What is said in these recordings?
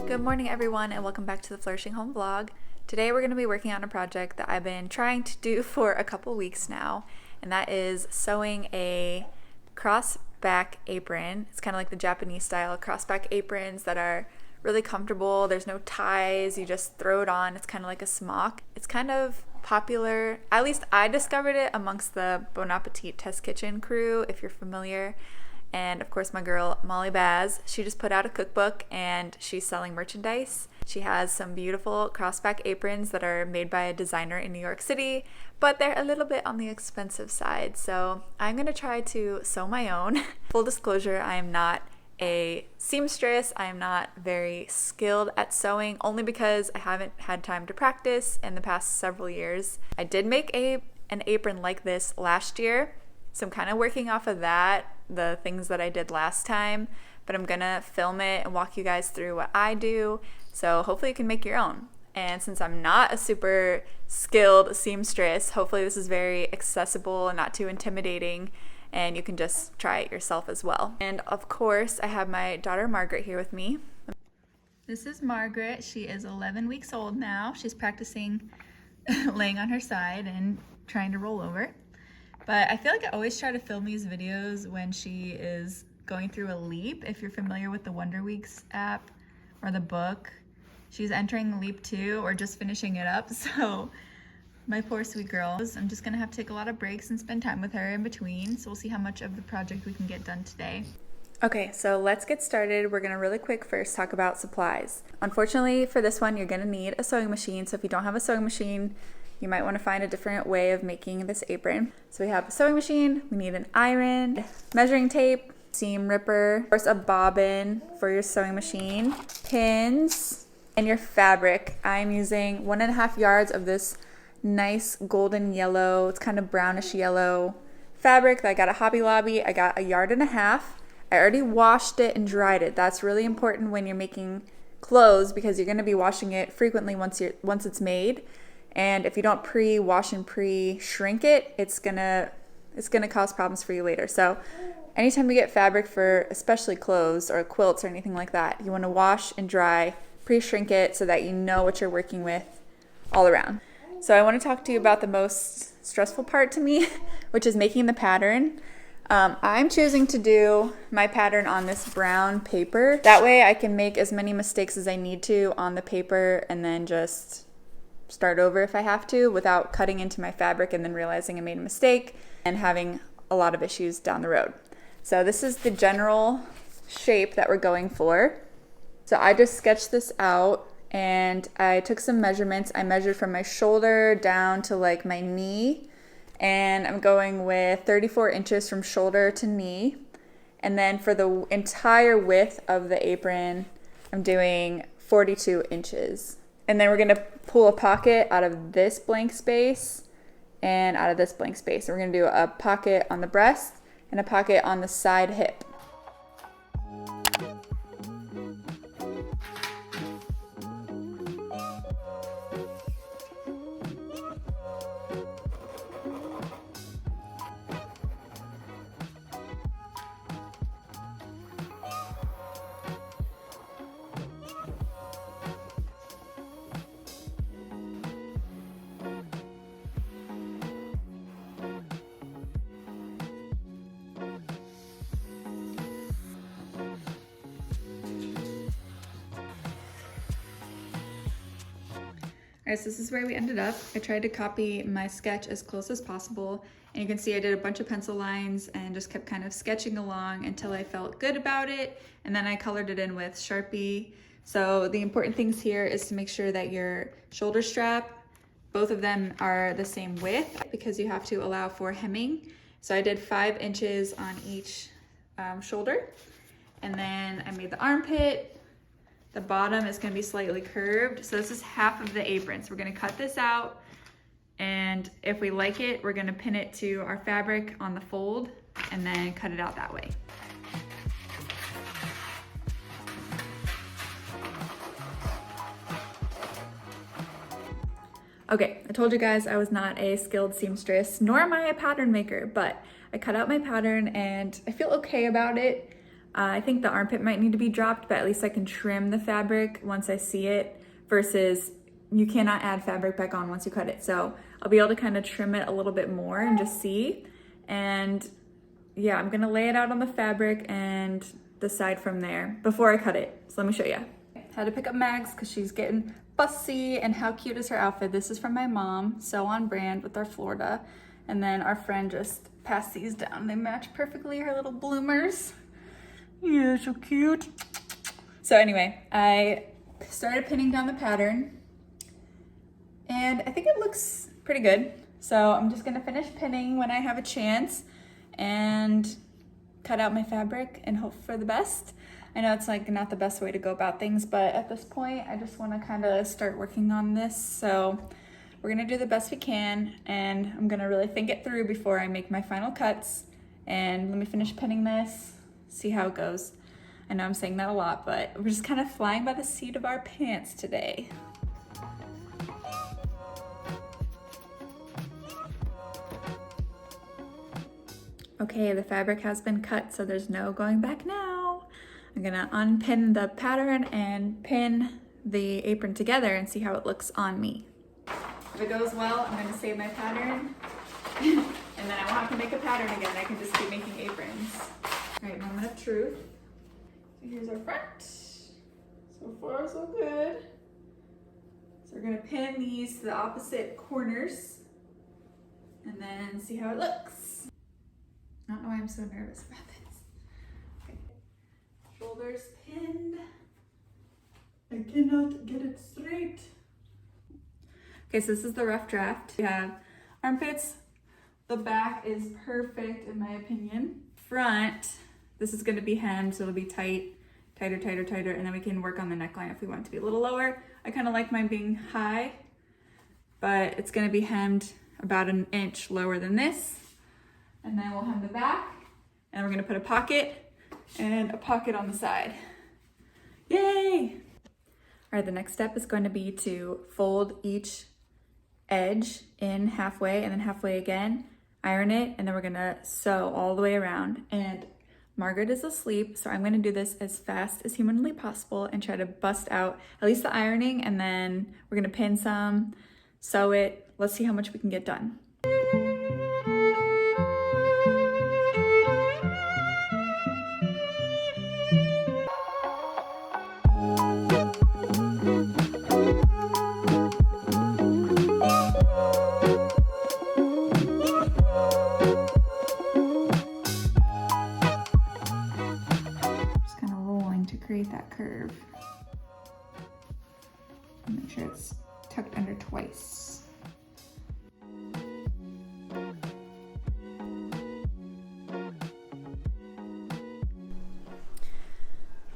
Good morning everyone and welcome back to the Flourishing Home vlog. Today we're going to be working on a project that I've been trying to do for a couple weeks now, and that is sewing a cross back apron. It's kind of like the Japanese style cross back aprons that are really comfortable. There's no ties, you just throw it on. It's kind of like a smock. It's kind of popular, at least I discovered it amongst the Bon Appetit Test Kitchen crew, if you're familiar. And of course my girl Molly Baz, she just put out a cookbook and she's selling merchandise. She has some beautiful crossback aprons that are made by a designer in New York City, but they're a little bit on the expensive side. So I'm gonna try to sew my own. Full disclosure, I am not a seamstress. I am not very skilled at sewing, only because I haven't had time to practice in the past several years. I did make an apron like this last year, so I'm kind of working off of that, the things that I did last time, but I'm gonna film it and walk you guys through what I do, so hopefully you can make your own. And since I'm not a super skilled seamstress, hopefully this is very accessible and not too intimidating, and you can just try it yourself as well. And of course, I have my daughter Margaret here with me. This is Margaret. She is 11 weeks old now. She's practicing laying on her side and trying to roll over. But I feel like I always try to film these videos when she is going through a leap. If you're familiar with the Wonder Weeks app or the book, she's entering leap 2 or just finishing it up. So my poor sweet girl, I'm just gonna have to take a lot of breaks and spend time with her in between. So we'll see how much of the project we can get done today. Okay, so let's get started. We're gonna really quick first talk about supplies. Unfortunately for this one, you're gonna need a sewing machine. So if you don't have a sewing machine, you might want to find a different way of making this apron. So we have a sewing machine, we need an iron, measuring tape, seam ripper, of course a bobbin for your sewing machine, pins, and your fabric. I'm using 1.5 yards of this nice golden yellow, it's kind of brownish yellow fabric that I got at Hobby Lobby. I got 1.5 yards. I already washed it and dried it. That's really important when you're making clothes because you're going to be washing it frequently once it's made. And if you don't pre-wash and pre-shrink it, it's gonna cause problems for you later. So anytime you get fabric for especially clothes or quilts or anything like that, you want to wash and dry, pre-shrink it so that you know what you're working with all around. So I want to talk to you about the most stressful part to me, which is making the pattern. I'm choosing to do my pattern on this brown paper. That way I can make as many mistakes as I need to on the paper and then just start over if I have to without cutting into my fabric and then realizing I made a mistake and having a lot of issues down the road. So this is the general shape that we're going for. So I just sketched this out and I took some measurements. I measured from my shoulder down to like my knee, and I'm going with 34 inches from shoulder to knee. And then for the entire width of the apron, I'm doing 42 inches. And then we're gonna pull a pocket out of this blank space and out of this blank space. So we're gonna do a pocket on the breast and a pocket on the side hip. Alright, so this is where we ended up. I tried to copy my sketch as close as possible, and you can see I did a bunch of pencil lines and just kept kind of sketching along until I felt good about it, and then I colored it in with Sharpie. So the important things here is to make sure that your shoulder strap, both of them are the same width because you have to allow for hemming. So I did 5 inches on each shoulder, and then I made the armpit. The bottom is going to be slightly curved. So this is half of the apron. So we're going to cut this out. And if we like it, we're going to pin it to our fabric on the fold and then cut it out that way. Okay, I told you guys I was not a skilled seamstress, nor am I a pattern maker, but I cut out my pattern and I feel okay about it. I think the armpit might need to be dropped, but at least I can trim the fabric once I see it, versus you cannot add fabric back on once you cut it. So I'll be able to kind of trim it a little bit more and just see. And yeah, I'm gonna lay it out on the fabric and decide from there before I cut it. So let me show you. Had to pick up Mags because she's getting fussy. And how cute is her outfit? This is from my mom, so on brand with our Florida. And then our friend just passed these down. They match perfectly, her little bloomers. Yeah, so cute. So anyway, I started pinning down the pattern and I think it looks pretty good. So I'm just gonna finish pinning when I have a chance and cut out my fabric and hope for the best. I know it's like not the best way to go about things, but at this point I just want to kind of start working on this. So we're gonna do the best we can, and I'm gonna really think it through before I make my final cuts. And let me finish pinning this, see how it goes. I know I'm saying that a lot, but we're just kind of flying by the seat of our pants today. Okay, the fabric has been cut, so there's no going back now. I'm gonna unpin the pattern and pin the apron together and see how it looks on me. If it goes well, I'm gonna save my pattern and then I won't have to make a pattern again. I can just keep making aprons. All right, moment of truth. So here's our front. So far, so good. So we're gonna pin these to the opposite corners and then see how it looks. I don't know why I'm so nervous about this. Okay. Shoulders pinned. I cannot get it straight. Okay, so this is the rough draft. We have armpits. The back is perfect in my opinion. Front, this is gonna be hemmed, so it'll be tight, tighter, tighter, tighter, and then we can work on the neckline if we want it to be a little lower. I kind of like mine being high, but it's gonna be hemmed about an inch lower than this. And then we'll hem the back, and we're gonna put a pocket and a pocket on the side. Yay! All right, the next step is going to be to fold each edge in halfway and then halfway again, iron it, and then we're gonna sew all the way around. And Margaret is asleep, so I'm gonna do this as fast as humanly possible and try to bust out at least the ironing, and then we're gonna pin some, sew it. Let's see how much we can get done. Create that curve. Make sure it's tucked under twice.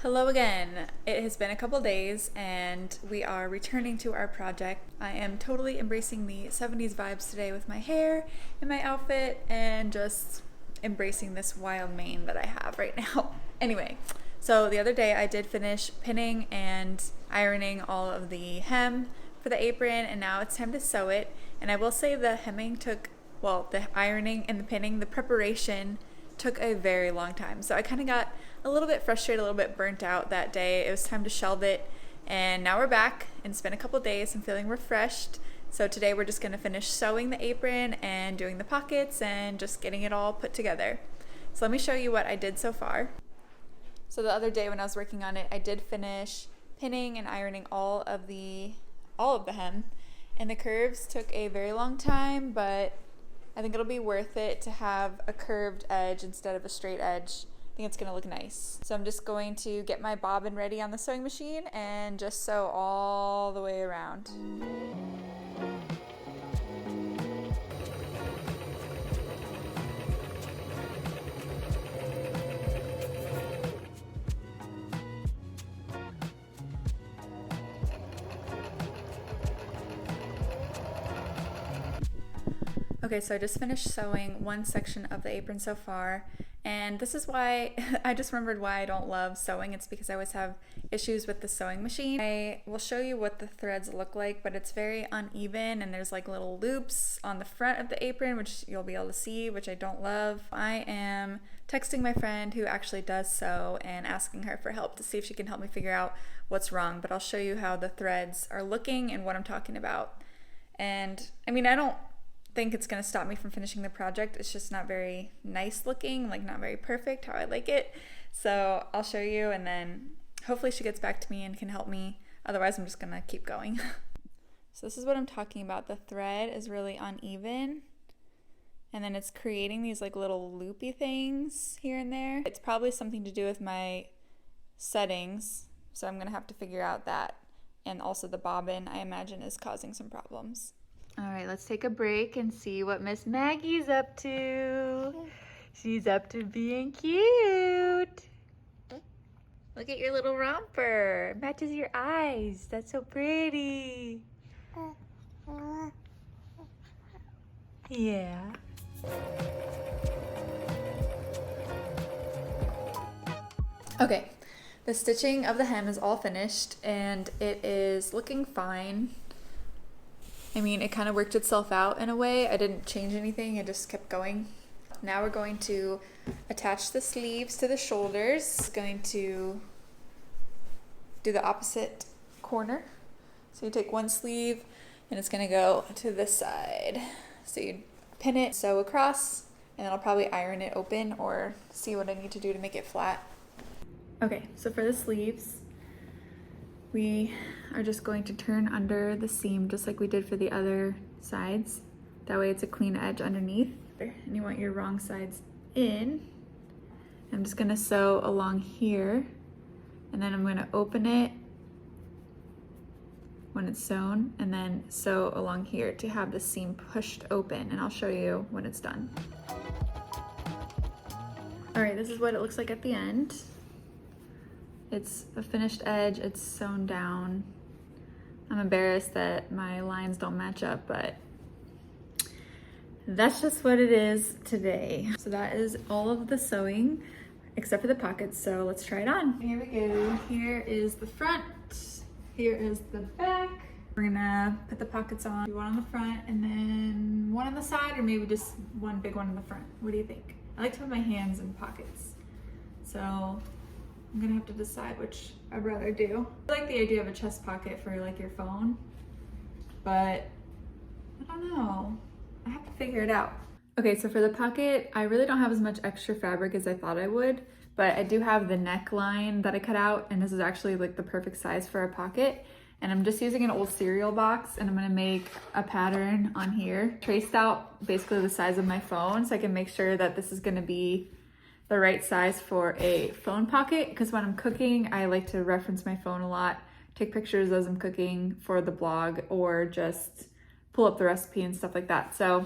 Hello again. It has been a couple days and we are returning to our project. I am totally embracing the 70s vibes today with my hair and my outfit and just embracing this wild mane that I have right now. Anyway. So the other day I did finish pinning and ironing all of the hem for the apron, and now it's time to sew it. And I will say the hemming took, well, the ironing and the pinning, the preparation took a very long time. So I kind of got a little bit frustrated, a little bit burnt out that day. It was time to shelve it, and now we're back, and it's been a couple days. I'm feeling refreshed. So today we're just gonna finish sewing the apron and doing the pockets and just getting it all put together. So let me show you what I did so far. So the other day when I was working on it, I did finish pinning and ironing all of the hem, and the curves took a very long time, but I think it'll be worth it to have a curved edge instead of a straight edge. I think it's gonna look nice. So I'm just going to get my bobbin ready on the sewing machine and just sew all the way around. Okay, so I just finished sewing one section of the apron so far, And this is why I just remembered why I don't love sewing. It's because I always have issues with the sewing machine. I will show you what the threads look like, but it's very uneven and there's like little loops on the front of the apron, which you'll be able to see, which I don't love. I am texting my friend who actually does sew and asking her for help to see if she can help me figure out what's wrong, but I'll show you how the threads are looking and what I'm talking about. And I mean, I don't think it's going to stop me from finishing the project. It's just not very nice looking, like not very perfect how I like it. So I'll show you, and then hopefully she gets back to me and can help me. Otherwise, I'm just going to keep going. So this is what I'm talking about. The thread is really uneven, and then it's creating these like little loopy things here and there. It's probably something to do with my settings, so I'm going to have to figure out that. And also the bobbin, I imagine, is causing some problems. All right, let's take a break and see what Miss Maggie's up to. She's up to being cute. Look at your little romper. Matches your eyes. That's so pretty. Yeah. Okay, the stitching of the hem is all finished and it is looking fine. I mean, it kind of worked itself out in a way. I didn't change anything, I just kept going. Now we're going to attach the sleeves to the shoulders. Going to do the opposite corner. So you take one sleeve and it's gonna go to this side. So you pin it, sew across, and then I'll probably iron it open or see what I need to do to make it flat. Okay, so for the sleeves, we are just going to turn under the seam just like we did for the other sides. That way it's a clean edge underneath. And you want your wrong sides in. I'm just gonna sew along here, and then I'm gonna open it when it's sewn, and then sew along here to have the seam pushed open, and I'll show you when it's done. All right, this is what it looks like at the end. It's a finished edge, it's sewn down. I'm embarrassed that my lines don't match up, but that's just what it is today. So that is all of the sewing, except for the pockets, so let's try it on. Here we go. Here is the front, here is the back. We're gonna put the pockets on, one on the front and then one on the side, or maybe just one big one in the front. What do you think? I like to put my hands in pockets, so I'm gonna have to decide which I'd rather do. I like the idea of a chest pocket for like your phone, but I don't know. I have to figure it out. Okay, so for the pocket, I really don't have as much extra fabric as I thought I would, but I do have the neckline that I cut out, and this is actually like the perfect size for a pocket. And I'm just using an old cereal box, and I'm gonna make a pattern on here. Traced out basically the size of my phone, so I can make sure that this is gonna be the right size for a phone pocket, because when I'm cooking, I like to reference my phone a lot, take pictures as I'm cooking for the blog, or just pull up the recipe and stuff like that. So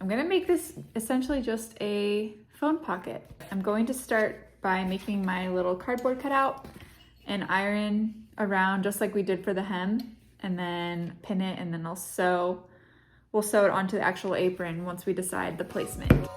I'm gonna make this essentially just a phone pocket. I'm going to start by making my little cardboard cutout and iron around just like we did for the hem, and then pin it, and then we'll sew it onto the actual apron once we decide the placement.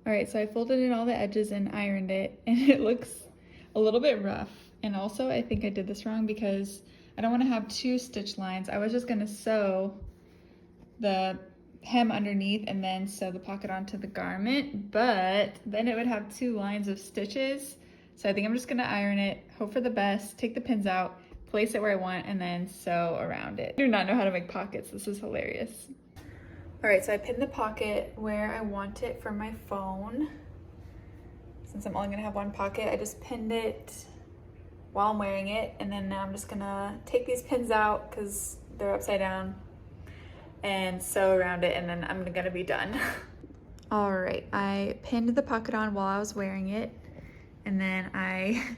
All right, so I folded in all the edges and ironed it, and it looks a little bit rough. And also I think I did this wrong because I don't want to have two stitch lines. I was just gonna sew the hem underneath and then sew the pocket onto the garment, but then it would have two lines of stitches. So I think I'm just gonna iron it, hope for the best, take the pins out, place it where I want, and then sew around it. I do not know how to make pockets. This is hilarious. All right, so I pinned the pocket where I want it for my phone. Since I'm only gonna have one pocket, I just pinned it while I'm wearing it, and then now I'm just gonna take these pins out because they're upside down and sew around it, and then I'm gonna be done. All right, I pinned the pocket on while I was wearing it, and then I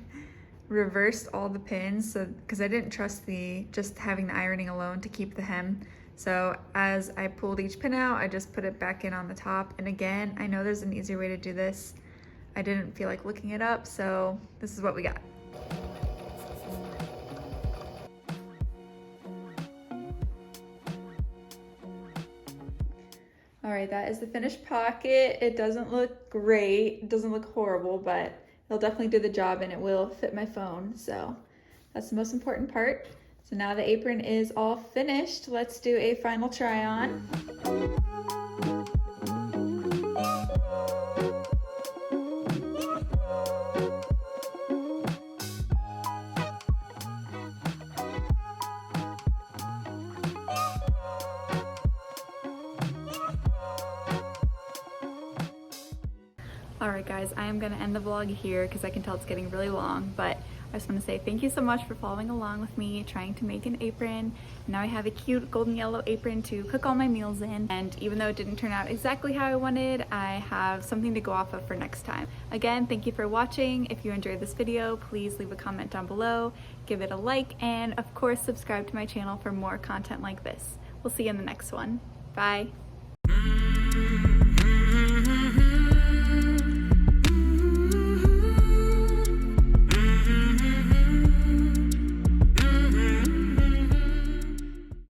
reversed all the pins, so because I didn't trust just having the ironing alone to keep the hem. So as I pulled each pin out, I just put it back in on the top. And again, I know there's an easier way to do this. I didn't feel like looking it up, so this is what we got. All right, that is the finished pocket. It doesn't look great, it doesn't look horrible, but it'll definitely do the job and it will fit my phone. So that's the most important part. So now the apron is all finished. Let's do a final try on. Alright guys, I am going to end the vlog here because I can tell it's getting really long, but I just want to say thank you so much for following along with me trying to make an apron. Now I have a cute golden yellow apron to cook all my meals in, and even though it didn't turn out exactly how I wanted, I have something to go off of for next time. Again, thank you for watching. If you enjoyed this video, please leave a comment down below, give it a like, and of course subscribe to my channel for more content like this. We'll see you in the next one. Bye!